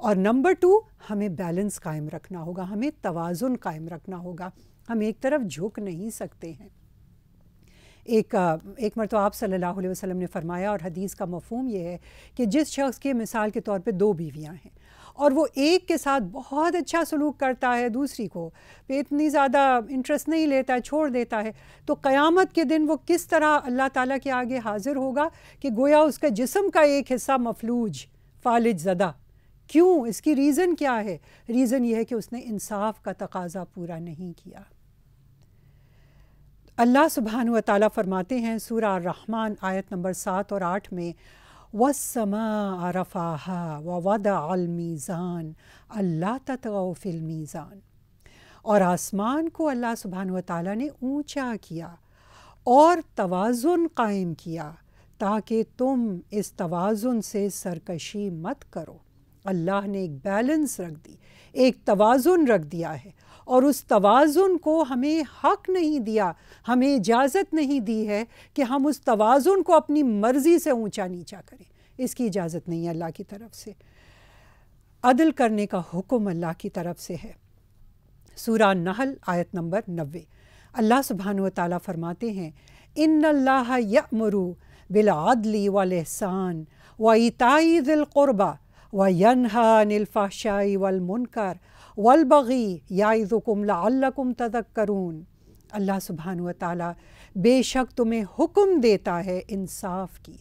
اور نمبر 2 ہمیں بیلنس قائم رکھنا ہوگا، ہمیں توازن قائم رکھنا ہوگا، ہم ایک طرف جھک نہیں سکتے ہیں۔ ایک مرتبہ آپ صلی اللہ علیہ وسلم نے فرمایا، اور حدیث کا مفہوم یہ ہے کہ جس شخص کے مثال کے طور پہ 2 بیویاں ہیں اور وہ ایک کے ساتھ بہت اچھا سلوک کرتا ہے، دوسری کو پہ اتنی زیادہ انٹرسٹ نہیں لیتا ہے، چھوڑ دیتا ہے، تو قیامت کے دن وہ کس طرح اللہ تعالیٰ کے آگے حاضر ہوگا کہ گویا اس کا جسم کا ایک حصہ مفلوج، فالج زدہ۔ کیوں؟ اس کی ریزن کیا ہے؟ ریزن یہ ہے کہ اس نے انصاف کا تقاضا پورا نہیں کیا۔ اللہ سبحانہ و تعالیٰ فرماتے ہیں سورہ الرحمن آیت نمبر 7 اور 8 میں، وَالسَّمَاءَ رَفَعَهَا وَوَضَعَ الْمِيزَانَ أَلَّا تَطْغَوْا فِي الْمِيزَانِ، اور آسمان کو اللہ سبحانہ و تعالیٰ نے اونچا کیا اور توازن قائم کیا تاکہ تم اس توازن سے سرکشی مت کرو۔ اللہ نے ایک بیلنس رکھ دی، ایک توازن رکھ دیا ہے، اور اس توازن کو ہمیں حق نہیں دیا، ہمیں اجازت نہیں دی ہے کہ ہم اس توازن کو اپنی مرضی سے اونچا نیچا کریں، اس کی اجازت نہیں ہے اللہ کی طرف سے۔ عدل کرنے کا حکم اللہ کی طرف سے ہے۔ سورہ نحل آیت نمبر 90، اللہ سبحانہ و تعالیٰ فرماتے ہیں، ان اللہ یأمر بالعدل والاحسان وایتاء ذی القربی وینہی عن الفحشاء والمنکر والبغی یعظکم لعلکم تذکرون۔ اللہ سبحانہ و تعالیٰ بے شک تمہیں حکم دیتا ہے انصاف کی۔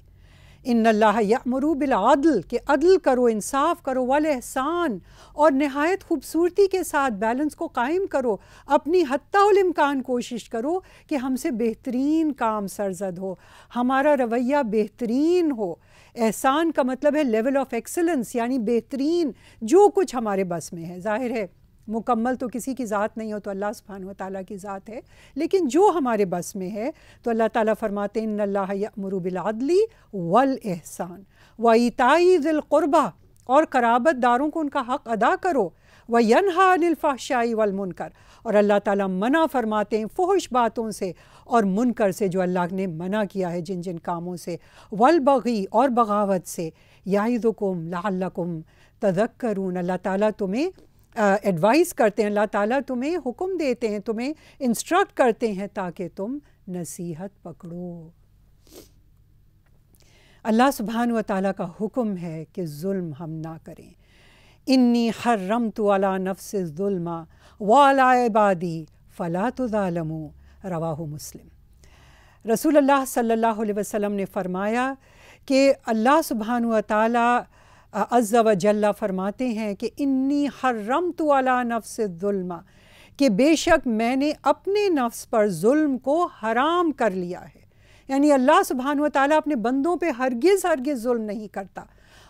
ان اللہ یأمر بالعدل، کہ عدل کرو، انصاف کرو، والاحسان، اور نہایت خوبصورتی کے ساتھ بیلنس کو قائم کرو، اپنی حتی الامکان کوشش کرو کہ ہم سے بہترین کام سرزد ہو، ہمارا رویہ بہترین ہو۔ احسان کا مطلب ہے لیول آف ایکسلنس، یعنی بہترین جو کچھ ہمارے بس میں ہے۔ ظاہر ہے مکمل تو کسی کی ذات نہیں ہو، تو اللہ سبحانہ و تعالیٰ کی ذات ہے، لیکن جو ہمارے بس میں ہے تو اللہ تعالیٰ فرماتے ہیں ان اللہ یأمر بالعدل والاحسان وایتاء ذی القربی، اور قرابت داروں کو ان کا حق ادا کرو، وینہی عن الفحشاء والمنکر، اور اللہ تعالیٰ منع فرماتے ہیں فحش باتوں سے اور منکر سے جو اللہ نے منع کیا ہے جن جن کاموں سے، والبغی، اور بغاوت سے، یعظکم لعلکم تذکرون، اللہ تعالیٰ تمہیں ایڈوائز کرتے ہیں، اللہ تعالیٰ تمہیں حکم دیتے ہیں، تمہیں انسٹرکٹ کرتے ہیں تاکہ تم نصیحت پکڑو۔ اللہ سبحانہ و تعالیٰ کا حکم ہے کہ ظلم ہم نہ کریں۔ انی حرمت علی نفس الظلم وعلی عبادی فلا تظالموا، رواہ مسلم۔ رسول اللہ صلی اللہ علیہ وسلم نے فرمایا کہ اللہ سبحانہ و تعالیٰ عز و جل فرماتے ہیں کہ انی حرمت علی نفس الظلم، کہ بے شک میں نے اپنے نفس پر ظلم کو حرام کر لیا ہے۔ یعنی اللہ سبحانہ و تعالیٰ اپنے بندوں پہ ہرگز ظلم نہیں کرتا۔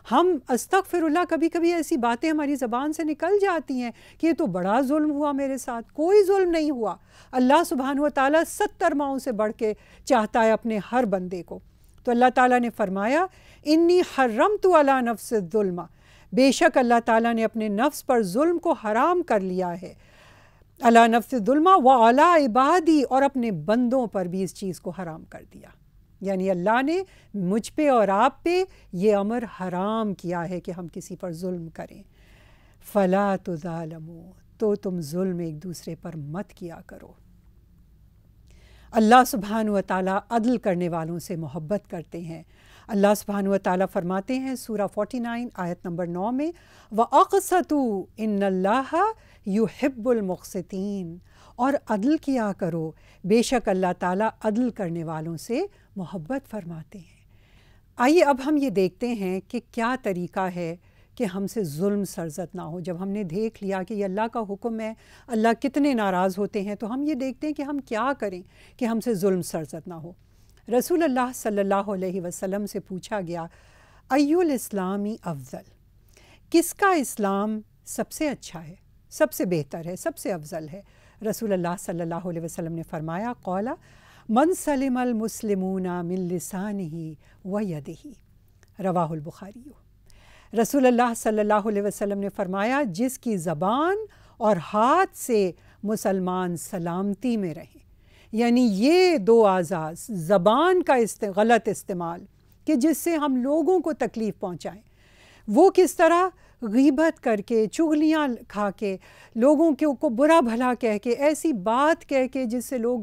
ہم استغفر اللہ کبھی کبھی ایسی باتیں ہماری زبان سے نکل جاتی ہیں کہ یہ تو بڑا ظلم ہوا میرے ساتھ، کوئی ظلم نہیں ہوا۔ اللہ سبحانہ و تعالیٰ 70 ماؤں سے بڑھ کے چاہتا ہے اپنے ہر بندے کو۔ تو اللہ تعالیٰ نے فرمایا انی حرمت علی نفس الظلم، بے شک اللہ تعالیٰ نے اپنے نفس پر ظلم کو حرام کر لیا ہے، علی نفس الظلم وعلی عبادی، اور اپنے بندوں پر بھی اس چیز کو حرام کر دیا۔ یعنی اللہ نے مجھ پہ اور آپ پہ یہ امر حرام کیا ہے کہ ہم کسی پر ظلم کریں۔ فلا تظالموا، تو تم ظلم ایک دوسرے پر مت کیا کرو۔ اللہ سبحانہ و تعالیٰ عدل کرنے والوں سے محبت کرتے ہیں۔ اللہ سبحانہ و تعالیٰ فرماتے ہیں سورہ 49 آیت نمبر 9 میں، وَأَقْسِطُوا إِنَّ اللَّهَ يُحِبُّ الْمُقْسِطِينَ، اور عدل کیا کرو، بے شک اللہ تعالیٰ عدل کرنے والوں سے محبت فرماتے ہیں۔ آئیے اب ہم یہ دیکھتے ہیں کہ کیا طریقہ ہے کہ ہم سے ظلم سرزد نہ ہو۔ جب ہم نے دیکھ لیا کہ یہ اللہ کا حکم ہے، اللہ کتنے ناراض ہوتے ہیں، تو ہم یہ دیکھتے ہیں کہ ہم کیا کریں کہ ہم سے ظلم سرزد نہ ہو۔ رسول اللہ صلی اللہ علیہ وسلم سے پوچھا گیا، ایُّ الاسلامی افضل، کس کا اسلام سب سے اچھا ہے، سب سے بہتر ہے، سب سے افضل ہے؟ رسول اللہ صلی اللہ علیہ وسلم نے فرمایا، قال من سلم المسلمون من لسانہ و یدہ، رواہ البخاری۔ رسول اللہ صلی اللہ علیہ وسلم نے فرمایا جس کی زبان اور ہاتھ سے مسلمان سلامتی میں رہیں، یعنی یہ 2 اعضاء، زبان کا غلط استعمال کہ جس سے ہم لوگوں کو تکلیف پہنچائیں، وہ کس طرح؟ غیبت کر کے، چغلیاں کھا کے، لوگوں کو برا بھلا کہہ کے، ایسی بات کہہ کے جس سے لوگ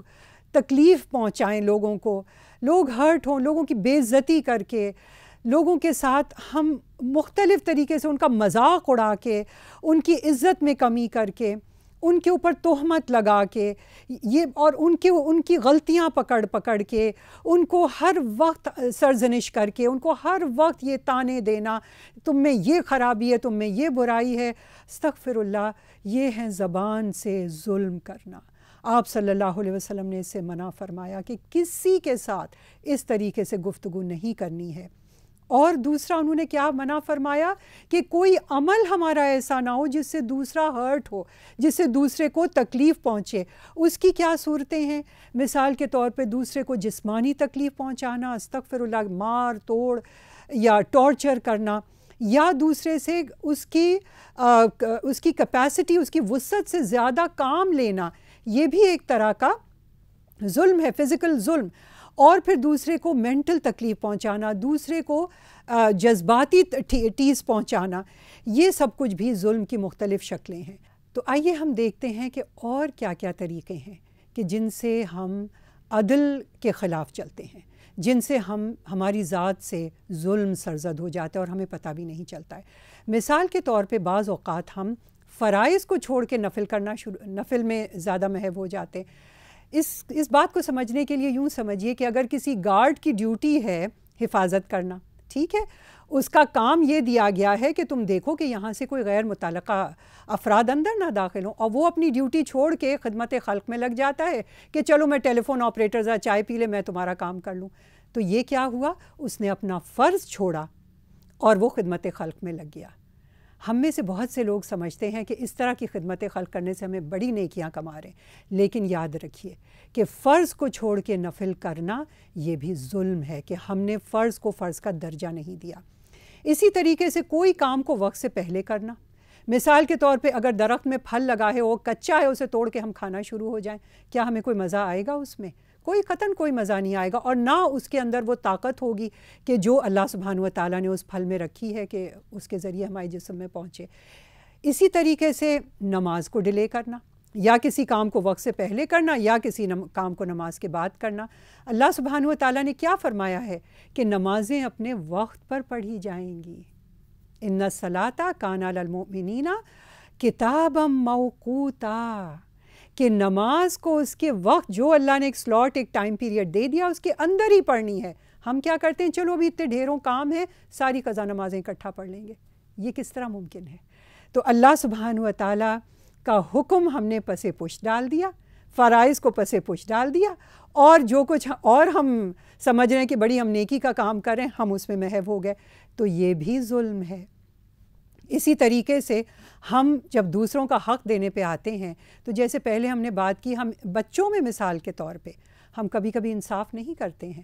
تکلیف پہنچائیں، لوگوں کو لوگ ہرٹ ہوں، لوگوں کی بے عزتی کر کے، لوگوں کے ساتھ ہم مختلف طریقے سے ان کا مذاق اڑا کے، ان کی عزت میں کمی کر کے، ان کے اوپر تہمت لگا کے، یہ اور ان کی غلطیاں پکڑ کے، ان کو ہر وقت سرزنش کر کے، ان کو ہر وقت یہ طعنے دینا، تم میں یہ خرابی ہے، تم میں یہ برائی ہے، استغفر اللہ، یہ ہے زبان سے ظلم کرنا۔ آپ صلی اللہ علیہ وسلم نے اس سے منع فرمایا کہ کسی کے ساتھ اس طریقے سے گفتگو نہیں کرنی ہے۔ اور دوسرا انہوں نے کیا منع فرمایا کہ کوئی عمل ہمارا ایسا نہ ہو جس سے دوسرا ہرٹ ہو، جس سے دوسرے کو تکلیف پہنچے۔ اس کی کیا صورتیں ہیں؟ مثال کے طور پہ دوسرے کو جسمانی تکلیف پہنچانا، استغفر اللہ، مار توڑ یا ٹارچر کرنا، یا دوسرے سے اس کی کیپیسٹی، اس کی وسعت سے زیادہ کام لینا، یہ بھی ایک طرح کا ظلم ہے، فزیکل ظلم۔ اور پھر دوسرے کو مینٹل تکلیف پہنچانا، دوسرے کو جذباتی ٹیز پہنچانا، یہ سب کچھ بھی ظلم کی مختلف شکلیں ہیں۔ تو آئیے ہم دیکھتے ہیں کہ اور کیا کیا طریقے ہیں کہ جن سے ہم عدل کے خلاف چلتے ہیں، جن سے ہماری ذات سے ظلم سرزد ہو جاتا ہے اور ہمیں پتہ بھی نہیں چلتا ہے۔ مثال کے طور پہ بعض اوقات ہم فرائض کو چھوڑ کے نفل میں زیادہ محو ہو جاتے ہیں۔ اس بات کو سمجھنے کے لیے یوں سمجھیے کہ اگر کسی گارڈ کی ڈیوٹی ہے حفاظت کرنا، ٹھیک ہے، اس کا کام یہ دیا گیا ہے کہ تم دیکھو کہ یہاں سے کوئی غیر متعلقہ افراد اندر نہ داخل ہوں، اور وہ اپنی ڈیوٹی چھوڑ کے خدمت خلق میں لگ جاتا ہے کہ چلو میں ٹیلی فون آپریٹر ذرا چائے پی لے، میں تمہارا کام کر لوں۔ تو یہ کیا ہوا؟ اس نے اپنا فرض چھوڑا اور وہ خدمت خلق میں لگ گیا۔ ہم میں سے بہت سے لوگ سمجھتے ہیں کہ اس طرح کی خدمت خلق کرنے سے ہمیں بڑی نیکیاں کما رہے ہیں، لیکن یاد رکھیے کہ فرض کو چھوڑ کے نفل کرنا یہ بھی ظلم ہے کہ ہم نے فرض کو فرض کا درجہ نہیں دیا۔ اسی طریقے سے کوئی کام کو وقت سے پہلے کرنا، مثال کے طور پہ اگر درخت میں پھل لگا ہے، وہ کچا ہے، اسے توڑ کے ہم کھانا شروع ہو جائیں، کیا ہمیں کوئی مزہ آئے گا اس میں؟ قطعاً کوئی مزہ نہیں آئے گا، اور نہ اس کے اندر وہ طاقت ہوگی کہ جو اللہ سبحانہ و تعالیٰ نے اس پھل میں رکھی ہے کہ اس کے ذریعے ہمارے جسم میں پہنچے۔ اسی طریقے سے نماز کو ڈیلے کرنا، یا کسی کام کو وقت سے پہلے کرنا، یا کسی کام کو نماز کے بعد کرنا۔ اللہ سبحانہ و تعالیٰ نے کیا فرمایا ہے کہ نمازیں اپنے وقت پر پڑھی جائیں گی۔ ان الصلاۃ کانت علی المؤمنین کتابا موقوتا، کہ نماز کو اس کے وقت جو اللہ نے ایک سلاٹ، ایک ٹائم پیریڈ دے دیا، اس کے اندر ہی پڑھنی ہے۔ ہم کیا کرتے ہیں؟ چلو ابھی اتنے ڈھیروں کام ہیں، ساری قضا نمازیں اکٹھا پڑھ لیں گے۔ یہ کس طرح ممکن ہے؟ تو اللہ سبحانہ و تعالیٰ کا حکم ہم نے پس پشت ڈال دیا، فرائض کو پس پشت ڈال دیا، اور جو کچھ اور ہم سمجھ رہے ہیں کہ بڑی ہم نیکی کا کام کریں، ہم اس میں محو ہو گئے، تو یہ بھی ظلم ہے۔ اسی طریقے سے ہم جب دوسروں کا حق دینے پہ آتے ہیں، تو جیسے پہلے ہم نے بات کی، ہم بچوں میں مثال کے طور پہ ہم کبھی کبھی انصاف نہیں کرتے ہیں۔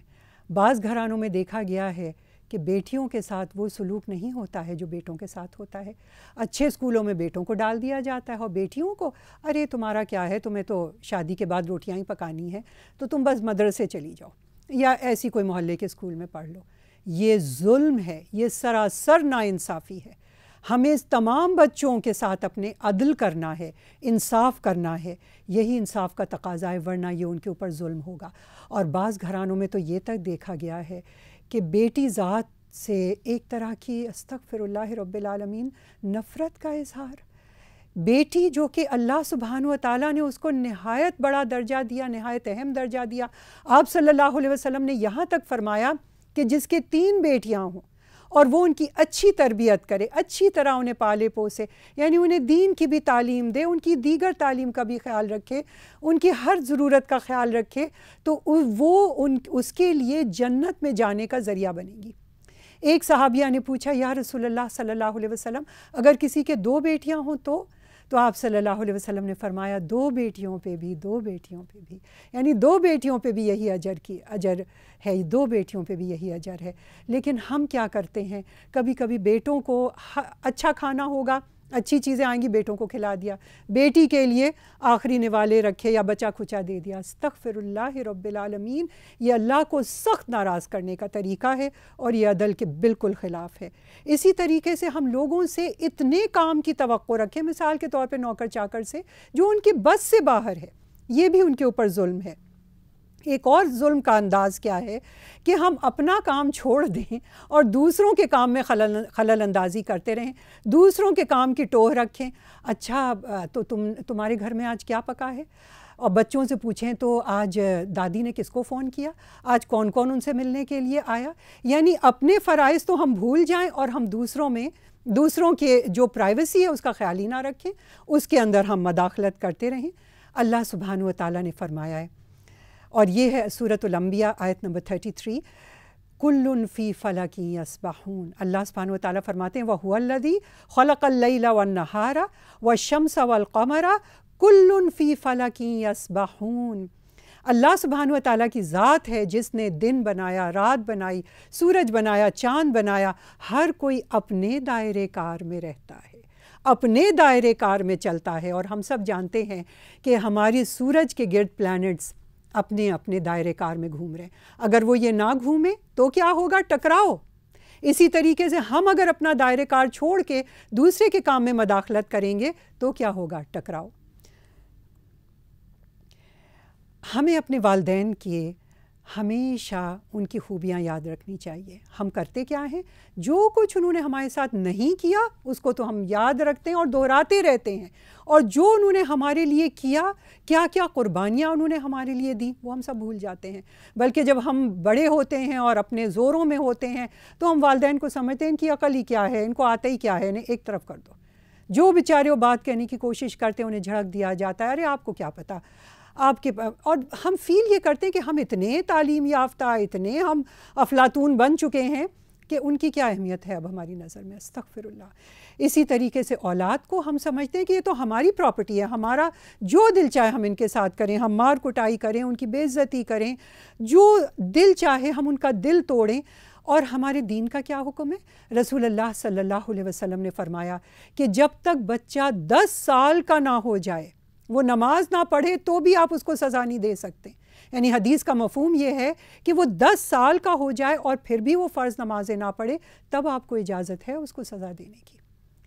بعض گھرانوں میں دیکھا گیا ہے کہ بیٹیوں کے ساتھ وہ سلوک نہیں ہوتا ہے جو بیٹوں کے ساتھ ہوتا ہے۔ اچھے اسکولوں میں بیٹوں کو ڈال دیا جاتا ہے، اور بیٹیوں کو ارے تمہارا کیا ہے، تمہیں تو شادی کے بعد روٹیاں ہی پکانی ہیں، تو تم بس مدرسے چلی جاؤ یا ایسی کوئی محلے کے اسکول میں پڑھ لو۔ یہ ظلم ہے، یہ سراسر ناانصافی ہے۔ ہمیں تمام بچوں کے ساتھ اپنے عدل کرنا ہے، انصاف کرنا ہے، یہی انصاف کا تقاضا ہے، ورنہ یہ ان کے اوپر ظلم ہوگا۔ اور بعض گھرانوں میں تو یہ تک دیکھا گیا ہے کہ بیٹی ذات سے ایک طرح کی استغفر اللہ رب العالمین نفرت کا اظہار۔ بیٹی جو کہ اللہ سبحانہ و تعالیٰ نے اس کو نہایت بڑا درجہ دیا، نہایت اہم درجہ دیا۔ آپ صلی اللہ علیہ وسلم نے یہاں تک فرمایا کہ جس کے 3 بیٹیاں ہوں اور وہ ان کی اچھی تربیت کرے، اچھی طرح انہیں پالے پوسے، یعنی انہیں دین کی بھی تعلیم دے، ان کی دیگر تعلیم کا بھی خیال رکھے، ان کی ہر ضرورت کا خیال رکھے، تو وہ اس کے لیے جنت میں جانے کا ذریعہ بنے گی۔ ایک صحابیہ نے پوچھا، یا رسول اللہ صلی اللہ علیہ وسلم، اگر کسی کے 2 بیٹیاں ہوں تو آپ صلی اللہ علیہ وسلم نے فرمایا 2 بیٹیوں پہ بھی، 2 بیٹیوں پہ بھی، یعنی 2 بیٹیوں پہ بھی یہی اجر ہے، 2 بیٹیوں پہ بھی یہی اجر ہے۔ لیکن ہم کیا کرتے ہیں؟ کبھی کبھی بیٹوں کو اچھا کھانا ہوگا، اچھی چیزیں آئیں گی بیٹوں کو کھلا دیا، بیٹی کے لیے آخری نوالے رکھے یا بچہ کھچا دے دیا۔ استغفر اللہ رب العالمین، یہ اللہ کو سخت ناراض کرنے کا طریقہ ہے اور یہ عدل کے بالکل خلاف ہے۔ اسی طریقے سے ہم لوگوں سے اتنے کام کی توقع رکھیں، مثال کے طور پہ نوکر چاکر سے، جو ان کی بس سے باہر ہے، یہ بھی ان کے اوپر ظلم ہے۔ ایک اور ظلم کا انداز کیا ہے کہ ہم اپنا کام چھوڑ دیں اور دوسروں کے کام میں خلل اندازی کرتے رہیں، دوسروں کے کام کی ٹوہ رکھیں۔ اچھا تو تمہارے گھر میں آج کیا پکا ہے؟ اور بچوں سے پوچھیں تو آج دادی نے کس کو فون کیا، آج کون کون ان سے ملنے کے لیے آیا۔ یعنی اپنے فرائض تو ہم بھول جائیں اور ہم دوسروں کے جو پرائیویسی ہے اس کا خیال ہی نہ رکھیں، اس کے اندر ہم مداخلت کرتے رہیں۔ اللہ سبحانہ و تعالیٰ نے فرمایا ہے، اور یہ ہے سورۃ الانبیاء آیت نمبر 33، کل فی فلک یسبحون۔ اللہ سبحانہ وتعالیٰ فرماتے ہیں وَهُوَ الَّذِي خَلَقَ اللَّيْلَ وَالنَّهَارَ وَالشَّمْسَ وَالْقَمَرَ کُلٌّ فِی فَلَکٍ یسبحون۔ اللہ سبحانہ وتعالیٰ کی ذات ہے جس نے دن بنایا، رات بنائی، سورج بنایا، چاند بنایا، ہر کوئی اپنے دائرے کار میں رہتا ہے، اپنے دائرے کار میں چلتا ہے۔ اور ہم سب جانتے ہیں کہ ہماری سورج کے گرد پلانٹس اپنے اپنے دائرے کار میں گھوم رہے ہیں۔ اگر وہ یہ نہ گھومے تو کیا ہوگا؟ ٹکراؤ۔ اسی طریقے سے ہم اگر اپنا دائرے کار چھوڑ کے دوسرے کے کام میں مداخلت کریں گے تو کیا ہوگا؟ ٹکراؤ۔ ہمیں اپنے والدین کی ہمیشہ ان کی خوبیاں یاد رکھنی چاہیے۔ ہم کرتے کیا ہیں؟ جو کچھ انہوں نے ہمارے ساتھ نہیں کیا اس کو تو ہم یاد رکھتے ہیں اور دہراتے رہتے ہیں، اور جو انہوں نے ہمارے لیے کیا، کیا کیا قربانیاں انہوں نے ہمارے لیے دیں، وہ ہم سب بھول جاتے ہیں۔ بلکہ جب ہم بڑے ہوتے ہیں اور اپنے زوروں میں ہوتے ہیں تو ہم والدین کو سمجھتے ہیں ان کی عقل ہی کیا ہے، ان کو آتا ہی کیا ہے، انہیں ایک طرف کر دو۔ جو بیچارے وہ بات کہنے کی کوشش کرتے ہیں انہیں جھڑک دیا جاتا ہے، ارے آپ کو کیا پتہ آپ کے۔ اور ہم فیل یہ کرتے ہیں کہ ہم اتنے تعلیم یافتہ، اتنے ہم افلاطون بن چکے ہیں کہ ان کی کیا اہمیت ہے اب ہماری نظر میں۔ استغفر اللہ۔ اسی طریقے سے اولاد کو ہم سمجھتے ہیں کہ یہ تو ہماری پراپرٹی ہے، ہمارا جو دل چاہے ہم ان کے ساتھ کریں، ہم مار کٹائی کریں، ان کی بے عزتی کریں، جو دل چاہے ہم ان کا دل توڑیں۔ اور ہمارے دین کا کیا حکم ہے؟ رسول اللہ صلی اللہ علیہ وسلم نے فرمایا کہ جب تک بچہ 10 سال کا نہ ہو جائے، وہ نماز نہ پڑھے تو بھی آپ اس کو سزا نہیں دے سکتے۔ یعنی حدیث کا مفہوم یہ ہے کہ وہ 10 سال کا ہو جائے اور پھر بھی وہ فرض نمازیں نہ پڑھے، تب آپ کو اجازت ہے اس کو سزا دینے کی۔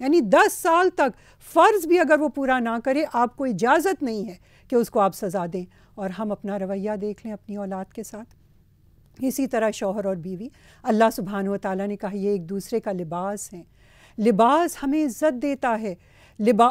یعنی 10 سال تک فرض بھی اگر وہ پورا نہ کرے، آپ کو اجازت نہیں ہے کہ اس کو آپ سزا دیں۔ اور ہم اپنا رویہ دیکھ لیں اپنی اولاد کے ساتھ۔ اسی طرح شوہر اور بیوی، اللہ سبحانہ و تعالیٰ نے کہا یہ ایک دوسرے کا لباس ہیں۔ لباس ہمیں عزت دیتا ہے،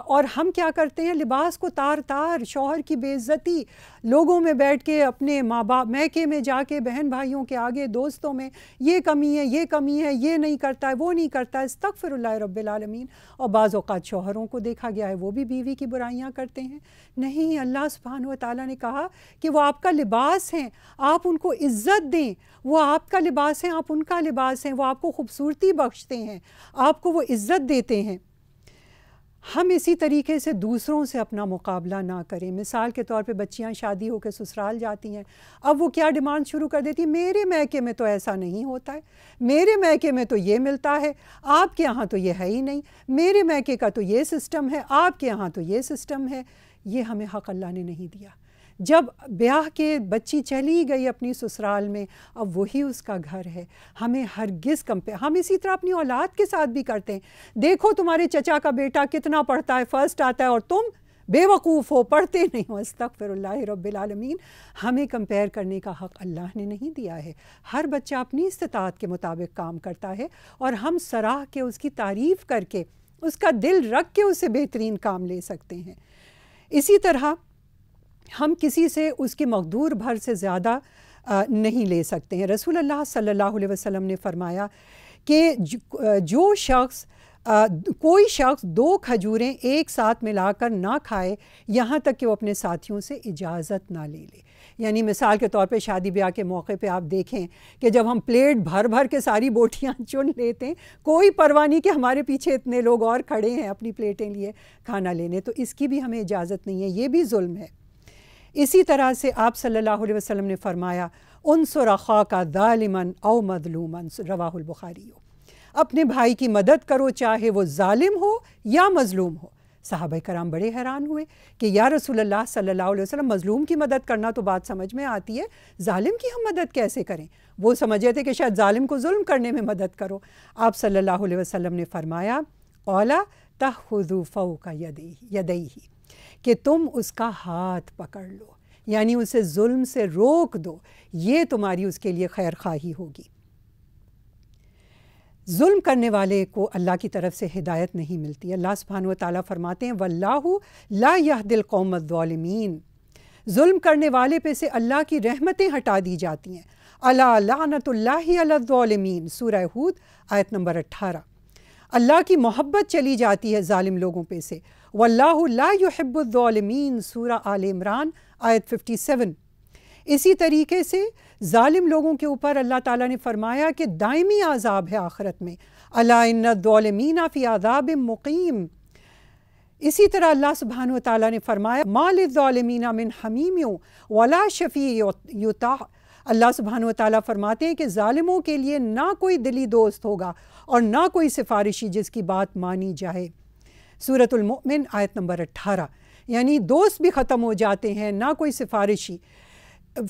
اور ہم کیا کرتے ہیں؟ لباس کو تار تار، شوہر کی بے عزتی، لوگوں میں بیٹھ کے، اپنے ماں باپ میکے میں جا کے، بہن بھائیوں کے آگے، دوستوں میں، یہ کمی ہے، یہ کمی ہے، یہ نہیں کرتا ہے، وہ نہیں کرتا ہے۔ استغفر اللہ رب العالمین۔ اور بعض اوقات شوہروں کو دیکھا گیا ہے وہ بھی بیوی کی برائیاں کرتے ہیں۔ نہیں، اللہ سبحانہ و تعالیٰ نے کہا کہ وہ آپ کا لباس ہیں، آپ ان کو عزت دیں، وہ آپ کا لباس ہیں، آپ ان کا لباس ہیں، وہ آپ کو خوبصورتی بخشتے ہیں، آپ کو وہ عزت دیتے ہیں۔ ہم اسی طریقے سے دوسروں سے اپنا مقابلہ نہ کریں۔ مثال کے طور پہ بچیاں شادی ہو کے سسرال جاتی ہیں، اب وہ کیا ڈیمانڈ شروع کر دیتی، میرے میکے میں تو ایسا نہیں ہوتا ہے، میرے میکے میں تو یہ ملتا ہے، آپ کے یہاں تو یہ ہے ہی نہیں، میرے میکے کا تو یہ سسٹم ہے، آپ کے یہاں تو یہ سسٹم ہے۔ یہ ہمیں حق اللہ نے نہیں دیا۔ جب بیاہ کے بچی چلی گئی اپنی سسرال میں، اب وہی اس کا گھر ہے۔ ہمیں ہرگز ہم اسی طرح اپنی اولاد کے ساتھ بھی کرتے ہیں۔ دیکھو تمہارے چچا کا بیٹا کتنا پڑھتا ہے، فرسٹ آتا ہے، اور تم بے وقوف ہو، پڑھتے نہیں ہو۔ استغفر اللہ رب العالمین۔ ہمیں کمپیئر کرنے کا حق اللہ نے نہیں دیا ہے۔ ہر بچہ اپنی استطاعت کے مطابق کام کرتا ہے، اور ہم سراہ کے اس کی تعریف کر کے، اس کا دل رکھ کے اس سے بہترین کام لے سکتے ہیں۔ اسی طرح ہم کسی سے اس کی مقدور بھر سے زیادہ نہیں لے سکتے ہیں۔ رسول اللہ صلی اللہ علیہ وسلم نے فرمایا کہ کوئی شخص 2 کھجوریں ایک ساتھ ملا کر نہ کھائے یہاں تک کہ وہ اپنے ساتھیوں سے اجازت نہ لے لے۔ یعنی مثال کے طور پہ شادی بیاہ کے موقع پہ آپ دیکھیں کہ جب ہم پلیٹ بھر بھر کے ساری بوٹیاں چن لیتے ہیں، کوئی پرواہ نہیں کہ ہمارے پیچھے اتنے لوگ اور کھڑے ہیں اپنی پلیٹیں لیے کھانا لینے، تو اس کی بھی ہمیں اجازت نہیں ہے، یہ بھی ظلم ہے۔ اسی طرح سے آپ صلی اللہ علیہ وسلم نے فرمایا انصر اخاک ظالما او مظلوما، رواہ البخاری۔ اپنے بھائی کی مدد کرو چاہے وہ ظالم ہو یا مظلوم ہو۔ صحابہ کرام بڑے حیران ہوئے کہ یا رسول اللہ صلی اللہ علیہ وسلم، مظلوم کی مدد کرنا تو بات سمجھ میں آتی ہے، ظالم کی ہم مدد کیسے کریں؟ وہ سمجھے تھے کہ شاید ظالم کو ظلم کرنے میں مدد کرو۔ آپ صلی اللہ علیہ وسلم نے فرمایا اولا تأخذوا فوق یدیہ، کہ تم اس کا ہاتھ پکڑ لو، یعنی اسے ظلم سے روک دو، یہ تمہاری اس کے لیے خیر خواہی ہوگی۔ ظلم کرنے والے کو اللہ کی طرف سے ہدایت نہیں ملتی۔ اللہ سبحانہ و تعالیٰ فرماتے ہیں واللہ لا یہدی القوم الظالمین، ظلم کرنے والے پہ سے اللہ کی رحمتیں ہٹا دی جاتی ہیں۔ الا لعنت اللہ علی الظالمین، سورہ ہود آیت نمبر 18۔ اللہ کی محبت چلی جاتی ہے ظالم لوگوں پہ سے۔ واللہ لا یحب الظالمین، سورہ آل عمران آیت 57۔ اسی طریقے سے ظالم لوگوں کے اوپر اللہ تعالیٰ نے فرمایا کہ دائمی عذاب ہے آخرت میں، الا ان الظالمین فی عذاب مقیم۔ اسی طرح اللہ سبحانہ و تعالیٰ نے فرمایا ما للظالمین من حمیم ولا شفیع یطاع۔ اللہ سبحانہ و تعالیٰ فرماتے ہیں کہ ظالموں کے لیے نہ کوئی دلی دوست ہوگا اور نہ کوئی سفارشی جس کی بات مانی جائے۔ سورۃ المؤمن آیت نمبر 18۔ یعنی دوست بھی ختم ہو جاتے ہیں، نہ کوئی سفارشی۔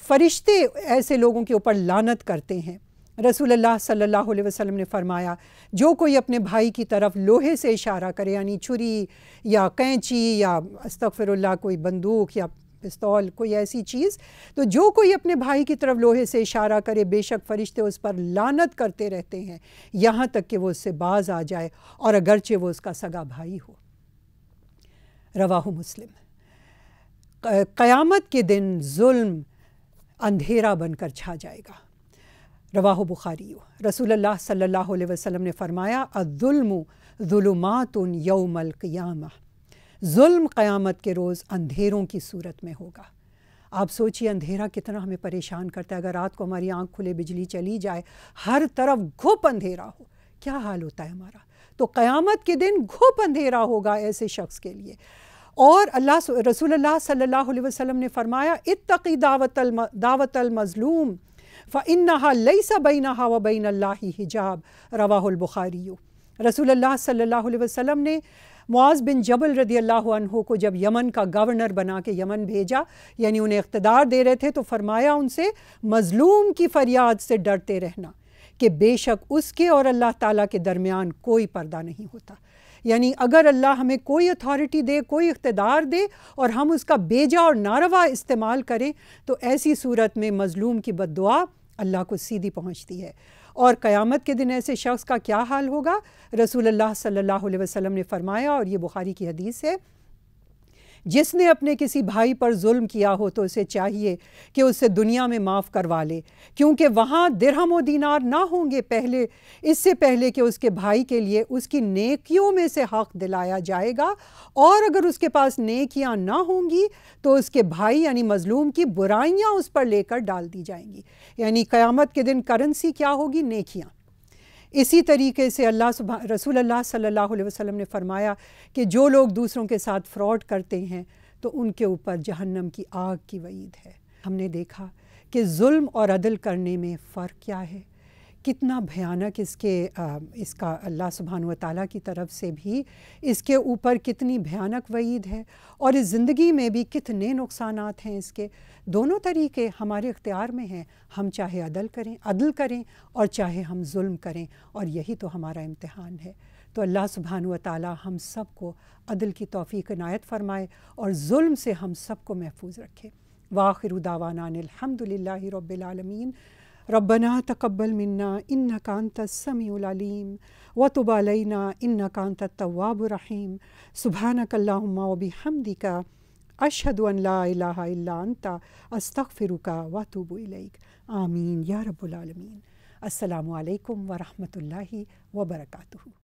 فرشتے ایسے لوگوں کے اوپر لعنت کرتے ہیں۔ رسول اللہ صلی اللہ علیہ وسلم نے فرمایا جو کوئی اپنے بھائی کی طرف لوہے سے اشارہ کرے، یعنی چھری یا قینچی یا استغفر اللہ کوئی بندوق یا پستول، کوئی ایسی چیز، تو جو کوئی اپنے بھائی کی طرف لوہے سے اشارہ کرے بے شک فرشتے اس پر لعنت کرتے رہتے ہیں یہاں تک کہ وہ اس سے باز آ جائے، اور اگرچہ وہ اس کا سگا بھائی ہو۔ رواہ مسلم۔ قیامت کے دن ظلم اندھیرا بن کر چھا جائے گا۔ رواہ بخاری۔ رسول اللہ صلی اللہ علیہ وسلم نے فرمایا الظلم ظلمات یوم القیامہ، ظلم قیامت کے روز اندھیروں کی صورت میں ہوگا۔ آپ سوچئے اندھیرا کتنا ہمیں پریشان کرتا ہے۔ اگر رات کو ہماری آنکھ کھلے بجلی چلی جائے، ہر طرف گھپ اندھیرا ہو، کیا حال ہوتا ہے ہمارا؟ تو قیامت کے دن گھپ اندھیرا ہوگا ایسے شخص کے لیے۔ اور رسول اللہ صلی اللہ علیہ وسلم نے فرمایا اتقی دعوت المظلوم فإنہا لیس بینہا وبین اللہ حجاب، رواہ البخاری۔ رسول اللہ صلی اللہ علیہ وسلم نے معاذ بن جبل رضی اللہ عنہ کو جب یمن کا گورنر بنا کے یمن بھیجا، یعنی انہیں اقتدار دے رہے تھے، تو فرمایا ان سے مظلوم کی فریاد سے ڈرتے رہنا، کہ بے شک اس کے اور اللہ تعالیٰ کے درمیان کوئی پردہ نہیں ہوتا۔ یعنی اگر اللہ ہمیں کوئی اتھارٹی دے، کوئی اقتدار دے، اور ہم اس کا بیجا اور ناروا استعمال کریں، تو ایسی صورت میں مظلوم کی بد دعا اللہ کو سیدھی پہنچتی ہے۔ اور قیامت کے دن ایسے شخص کا کیا حال ہوگا؟ رسول اللہ صلی اللہ علیہ وسلم نے فرمایا، اور یہ بخاری کی حدیث ہے، جس نے اپنے کسی بھائی پر ظلم کیا ہو تو اسے چاہیے کہ اسے دنیا میں معاف کروا لے، کیونکہ وہاں درہم و دینار نہ ہوں گے اس سے پہلے کہ اس کے بھائی کے لیے اس کی نیکیوں میں سے حق دلایا جائے گا، اور اگر اس کے پاس نیکیاں نہ ہوں گی تو اس کے بھائی یعنی مظلوم کی برائیاں اس پر لے کر ڈال دی جائیں گی۔ یعنی قیامت کے دن کرنسی کیا ہوگی؟ نیکیاں۔ اسی طریقے سے رسول اللہ صلی اللہ علیہ وسلم نے فرمایا کہ جو لوگ دوسروں کے ساتھ فراڈ کرتے ہیں تو ان کے اوپر جہنم کی آگ کی وعید ہے۔ ہم نے دیکھا کہ ظلم اور عدل کرنے میں فرق کیا ہے، کتنا بھیانک اس کا اللہ سبحانہ و تعالیٰ کی طرف سے بھی اس کے اوپر کتنی بھیانک وعید ہے، اور اس زندگی میں بھی کتنے نقصانات ہیں اس کے۔ دونوں طریقے ہمارے اختیار میں ہیں، ہم چاہے عدل کریں اور چاہے ہم ظلم کریں، اور یہی تو ہمارا امتحان ہے۔ تو اللہ سبحانہ و تعالیٰ ہم سب کو عدل کی توفیق عنایت فرمائے اور ظلم سے ہم سب کو محفوظ رکھے۔ وآخر دعوانا الحمد للہ رب العالمین۔ ربنا تقبل منا انک انت السمیع العلیم وتب علینا انک انت التواب الرحیم۔ سبحانک اللہم وبحمدک اشہد ان لا الہ الا انت استغفرک واتوب الیک۔ آمین یا رب العالمین۔ السلام علیکم ورحمۃ اللہ وبرکاتہ۔